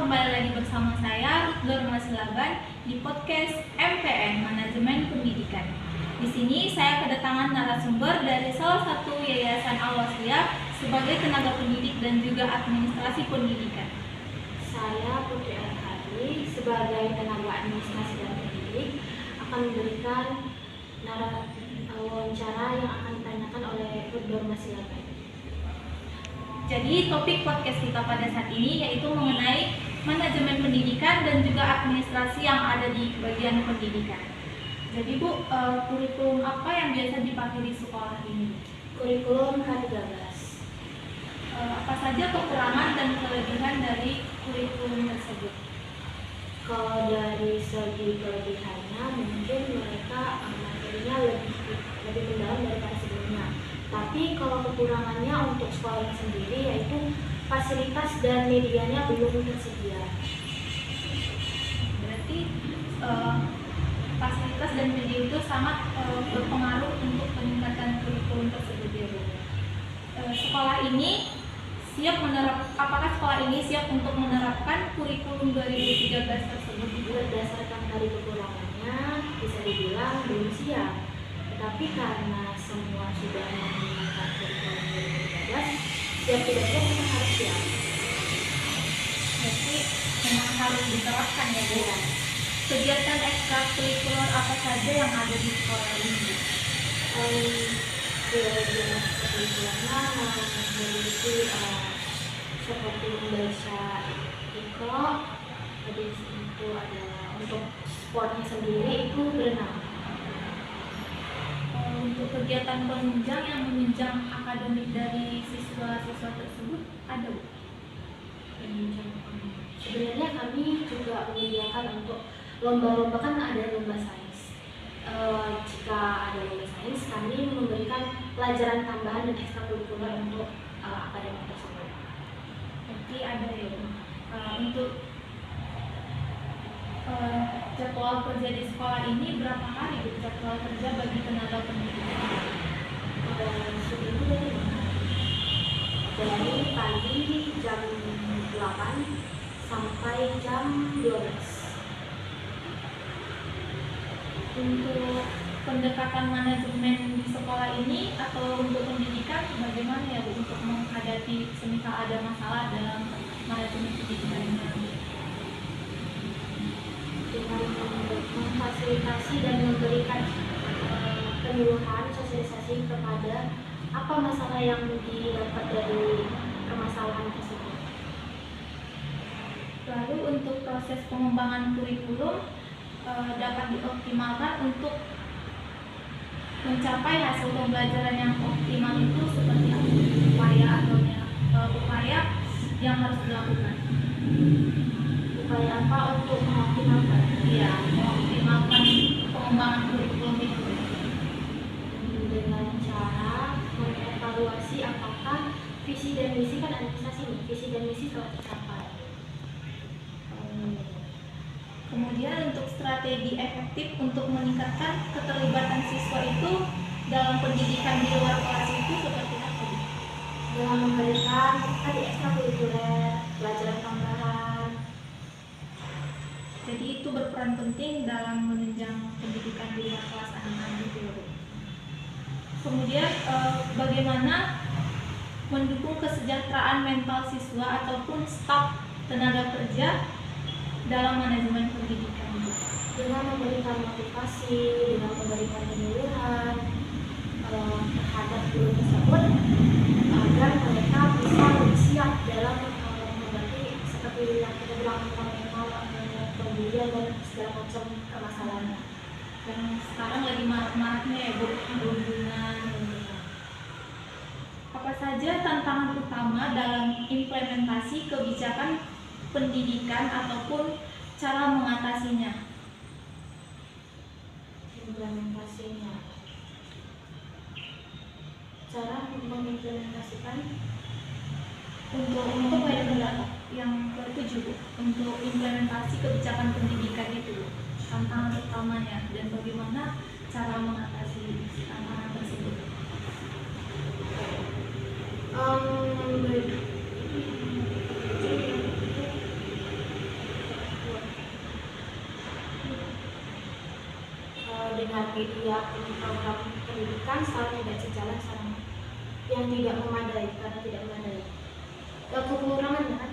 kembali lagi bersama saya Ruth Masilaban di podcast MPN Manajemen Pendidikan. Di sini saya kedatangan narasumber dari salah satu yayasan Al-Wasliyah sebagai tenaga pendidik dan juga administrasi pendidikan. Saya Putri Al-Hari sebagai tenaga administrasi dan pendidik akan memberikan wawancara yang akan ditanyakan oleh Ruth Masilaban. Jadi topik podcast kita pada saat ini yaitu mengenai manajemen pendidikan dan juga administrasi yang ada di bagian pendidikan. Jadi Bu, kurikulum apa yang biasa dipakai di sekolah ini? Kurikulum K13. Apa saja kekurangan dan kelebihan dari kurikulum tersebut? Kalau dari segi kelebihannya mungkin mereka materinya lebih mendalam daripada sebelumnya. Tapi kalau kekurangannya untuk sekolah sendiri yaitu fasilitas dan medianya belum tersedia. Berarti fasilitas dan media itu sangat berpengaruh untuk peningkatan kurikulum tersebut ya Bu. Apakah sekolah ini siap untuk menerapkan kurikulum 2013 tersebut? Berdasarkan dari kekurangannya bisa dibilang belum siap. Tetapi karena semua sudah menggunakan kurikulum 2013, siap tidak siap kita harus siap. Berarti memang harus diterapkan ya Bu. Kegiatan ekstrakurikuler apa saja yang ada di sekolah ini? Kegiatan ekstrakurikulernya memiliki seperti membaca ikro, habis itu adalah untuk sportnya sendiri itu berenang. Untuk kegiatan penunjang yang menunjang akademik dari siswa-siswa tersebut ada Bu? Sebenarnya kami juga menyediakan untuk lomba-lomba, kan ada lomba sains. Jika ada lomba sains, kami memberikan pelajaran tambahan dan ekstrakurikuler untuk akademik tersebut. Berarti ada ya Bu. Untuk jadwal kerja di sekolah ini berapa hari Bu jadwal kerja bagi tenaga pendidikan? Dari pagi jam 8 sampai jam 12. Untuk pendekatan manajemen di sekolah ini atau untuk pendidikan bagaimana ya Bu untuk menghadapi semisal ada masalah dalam manajemen pendidikannya? Dengan memfasilitasi dan memberikan penyuluhan sosialisasi kepada apa masalah yang didapat dari permasalahan tersebut. Lalu untuk proses pengembangan kurikulum dapat dioptimalkan untuk mencapai hasil pembelajaran yang optimal itu seperti apa? Upaya yang harus dilakukan. Upaya apa untuk mengoptimalkan? Iya, mengoptimalkan pengembangan kurikulum itu Dengan cara mengevaluasi apakah visi dan misi, kan administrasi, visi dan misi telah tercapai. Kemudian untuk strategi efektif untuk meningkatkan keterlibatan siswa itu dalam pendidikan di luar kelas itu seperti apa? Dengan memberikan tadi ekstrakurikuler, pelajaran tambahan. Jadi itu berperan penting dalam menunjang pendidikan di luar kelas anak-anak itu. Kemudian bagaimana mendukung kesejahteraan mental siswa ataupun staf tenaga kerja dalam manajemen pendidikan itu? Dengan memberikan motivasi, dengan memberikan penyuluhan terhadap guru tersebut agar mereka bisa lebih siap dalam menghadapi seperti yang kita bilang mengenal pembelian dan segala macam permasalahan Yang sekarang lagi marak-maraknya ya Bu, perundungan. Apa saja tantangan utama dalam implementasi kebijakan pendidikan ataupun cara mengatasinya? Implementasinya, cara mengimplementasikan Untuk yang ke-7 Bu, untuk implementasi kebijakan pendidikan itu tantangan utamanya dan bagaimana cara mengatasi tantangan tersebut? dengan media program pendidikan selalu tidak sejalan sama yang tidak memadai karena tidak memadai. Kekurangan kan?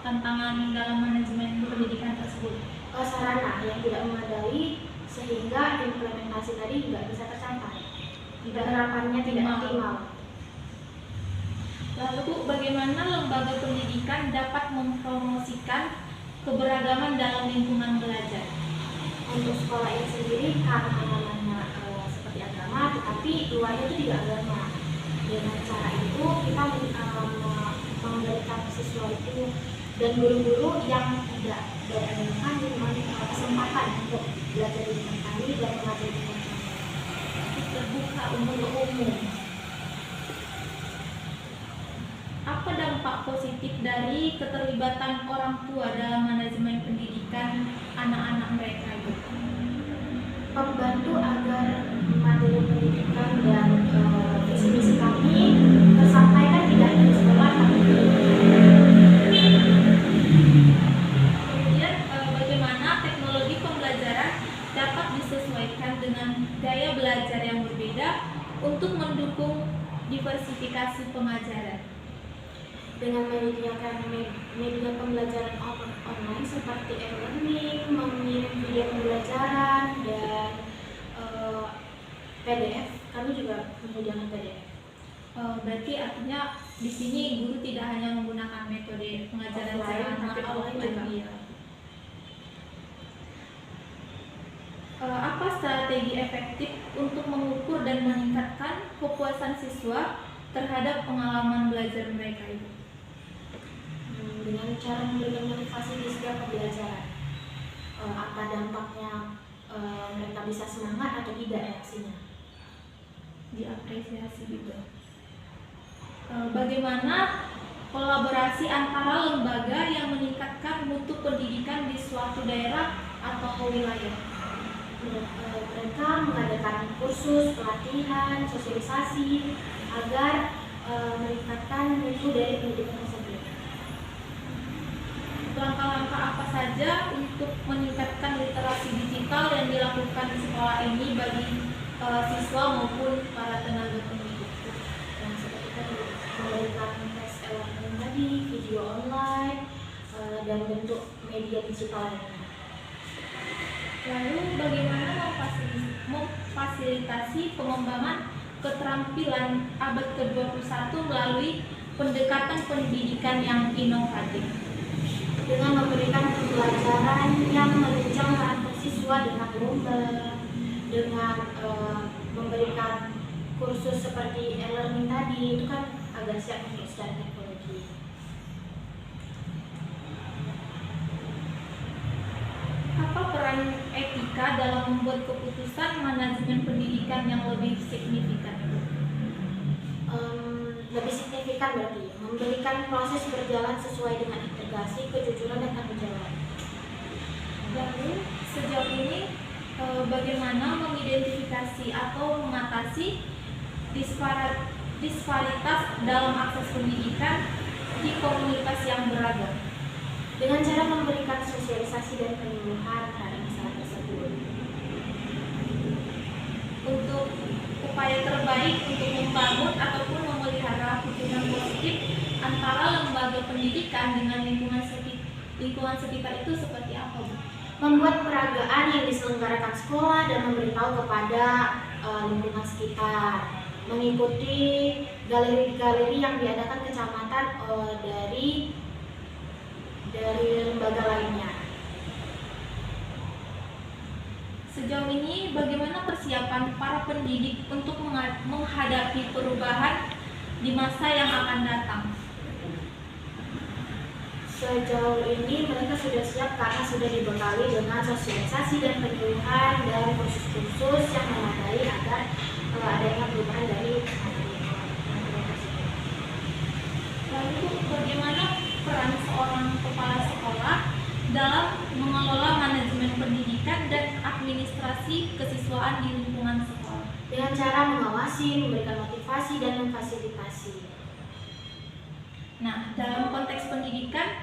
Tantangan dalam manajemen pendidikan tersebut. Sarana yang tidak memadai sehingga implementasi tadi tidak bisa tercapai. Penerapannya tidak optimal. Lalu bagaimana lembaga pendidikan dapat mempromosikan keberagaman dalam lingkungan belajar? Untuk sekolah ini sendiri karena namanya seperti agama, tetapi luarnya itu tidak agama. Dengan cara itu kita memberikan siswa itu dan guru-guru yang tidak beragama memberikan kesempatan untuk belajar di depan kami dan mengajar di depan kami. Terbuka untuk umum. Apa dampak positif dari keterlibatan orang tua dalam manajemen pendidikan anak-anak mereka itu? Membantu agar materi pendidikan dan visi-misi kami tersampaikan tidak hanya di sekolah tapi di Kemudian bagaimana teknologi pembelajaran dapat disesuaikan dengan gaya belajar yang berbeda untuk mendukung diversifikasi pengajaran? dengan menyediakan media pembelajaran online seperti e-learning, mengirim video pembelajaran dan PDF. Kami juga menyediakan PDF. Berarti artinya di sini guru tidak hanya menggunakan metode pengajaran Offline, secara tapi online juga. iya. Apa strategi efektif untuk mengukur dan meningkatkan kepuasan siswa terhadap pengalaman belajar mereka itu? Dengan cara memberikan motivasi di setiap pembelajaran. Apa dampaknya mereka bisa semangat atau tidak reaksinya? Diapresiasi gitu. Bagaimana kolaborasi antara lembaga yang meningkatkan mutu pendidikan di suatu daerah atau wilayah? Mereka mengadakan kursus, pelatihan, sosialisasi agar meningkatkan mutu dari pendidikan tersebut. Langkah-langkah apa saja untuk meningkatkan literasi digital yang dilakukan di sekolah ini bagi siswa maupun para tenaga pendidik? Yang seperti tadi memberikan tes e-learning tadi, video online, dan bentuk media digital lainnya. Lalu bagaimana memfasilitasi pengembangan keterampilan abad ke-21 melalui pendekatan pendidikan yang inovatif? Dengan memberikan pembelajaran yang menunjang karakter siswa dengan lomba, dengan memberikan kursus seperti e-learning tadi, itu kan agak siap untuk secara teknologi. Apa peran etika dalam membuat keputusan manajemen pendidikan yang lebih signifikan? Lebih signifikan berarti memberikan proses berjalan sesuai dengan integrasi, kejujuran, dan tanggung jawab. Lalu sejauh ini bagaimana mengidentifikasi atau mengatasi disparitas dalam akses pendidikan di komunitas yang beragam? Dengan cara memberikan sosialisasi dan penyuluhan terhadap masalah tersebut. Untuk upaya terbaik untuk membangun ataupun memelihara hubungan positif antara lembaga pendidikan dengan lingkungan sekitar itu seperti apa, Bu? Membuat peragaan yang diselenggarakan sekolah dan memberitahu kepada lingkungan sekitar, mengikuti galeri-galeri yang diadakan kecamatan dari lembaga lainnya. Sejauh ini bagaimana persiapan para pendidik untuk menghadapi perubahan di masa yang akan datang? Sejauh ini mereka sudah siap karena sudah dibekali dengan sosialisasi dan penyuluhan dan kursus-kursus yang memadai agar adanya perubahan dari materi tersebut. Lalu bagaimana peran seorang kepala sekolah dalam mengelola manajemen pendidikan dan administrasi kesiswaan di lingkungan sekolah? Dengan cara mengawasi, memberikan motivasi, dan memfasilitasi. Nah, dalam konteks pendidikan,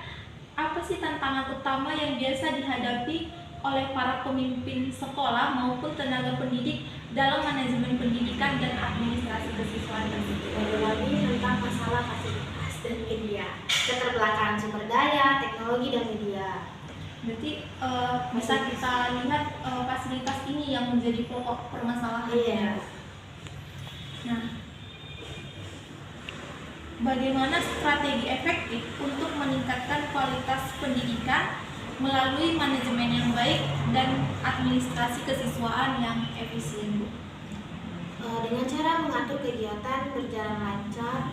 apa sih tantangan utama yang biasa dihadapi oleh para pemimpin sekolah maupun tenaga pendidik dalam manajemen pendidikan dan administrasi kesiswaan tersebut. Lagi tentang masalah fasilitas dan media, keterbelakangan sumber daya, teknologi dan media. Berarti bisa kita lihat fasilitas ini yang menjadi pokok permasalahan. Iya. Nah, bagaimana strategi efektif untuk meningkatkan kualitas pendidikan melalui manajemen yang baik dan administrasi kesiswaan yang efisien, Bu? Dengan cara mengatur kegiatan berjalan lancar,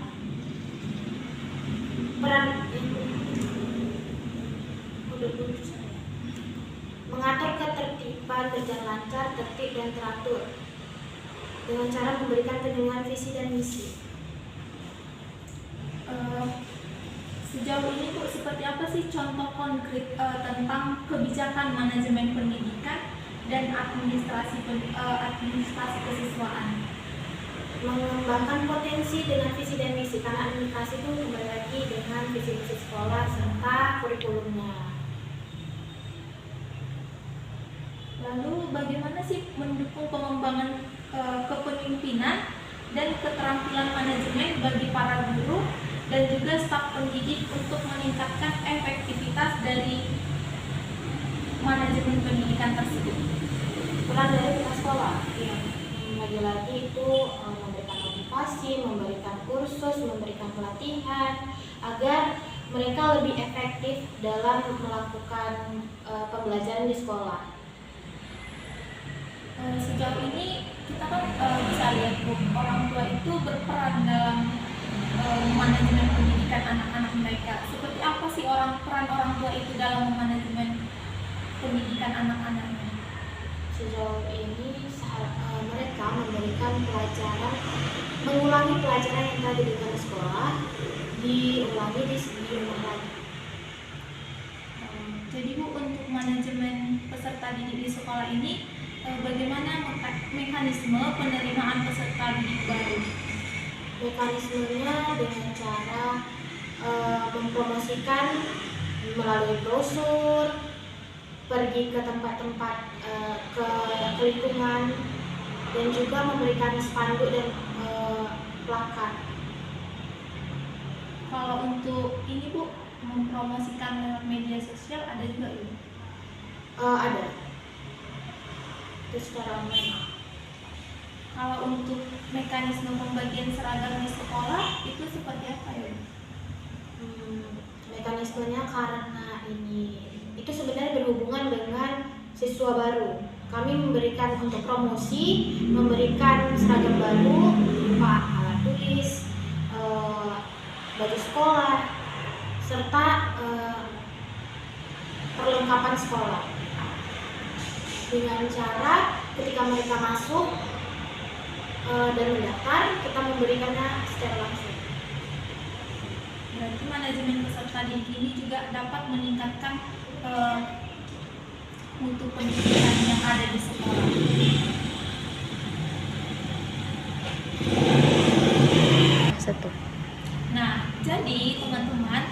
mengatur ketertiban berjalan lancar, tertib dan teratur dengan cara memberikan pendengaran visi dan misi. Sejauh ini, Bu, seperti apa sih contoh konkret tentang kebijakan manajemen pendidikan dan administrasi kesiswaan? Mengembangkan potensi dengan visi dan misi, karena administrasi itu kembali lagi dengan visi-visi sekolah serta kurikulumnya. Lalu bagaimana sih mendukung pengembangan kepemimpinan dan keterampilan manajemen bagi para guru dan juga staf pendidik untuk meningkatkan efektivitas dari manajemen pendidikan tersebut? Peran dari pihak sekolah, lagi-lagi itu memberikan motivasi, memberikan kursus, memberikan pelatihan agar mereka lebih efektif dalam melakukan pembelajaran di sekolah. Sejauh ini kita kan bisa lihat, Bu, orang tua itu berperan dalam manajemen pendidikan anak-anak mereka. Seperti apa sih peran orang tua itu dalam manajemen pendidikan anak-anaknya? Sejauh ini mereka memberikan pelajaran, mengulangi pelajaran yang telah diberikan di sekolah, diulangi di rumah lagi. Jadi, Bu, untuk manajemen peserta didik di sekolah ini, bagaimana mekanisme penerimaan peserta didik baru? Mekanismenya dengan cara mempromosikan melalui brosur, pergi ke tempat-tempat ke lingkungan, dan juga memberikan spanduk dan plakat. Kalau untuk ini, Bu, mempromosikan lewat media sosial ada juga, Ibu? Ada. Itu secara online. Kalau untuk mekanisme pembagian seragam di sekolah itu seperti apa, ya? Mekanismenya karena itu sebenarnya berhubungan dengan siswa baru. Kami memberikan untuk promosi, memberikan seragam baru berupa alat tulis, baju sekolah, serta perlengkapan sekolah. Dengan cara ketika mereka masuk dan mendaftar, kita memberikannya secara langsung. Berarti manajemen peserta didik ini juga dapat meningkatkan mutu pendidikan yang ada di sekolah. Nah, jadi teman-teman,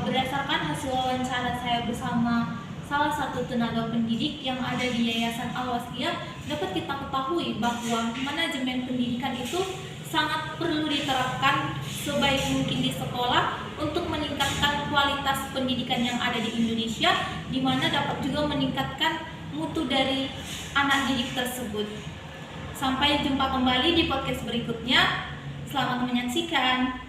berdasarkan hasil wawancara saya bersama salah satu tenaga pendidik yang ada di Yayasan Al-Wasliyah, dapat kita ketahui bahwa manajemen pendidikan itu sangat perlu diterapkan sebaik mungkin di sekolah untuk meningkatkan kualitas pendidikan yang ada di Indonesia, di mana dapat juga meningkatkan mutu dari anak didik tersebut. Sampai jumpa kembali di podcast berikutnya. Selamat menyaksikan.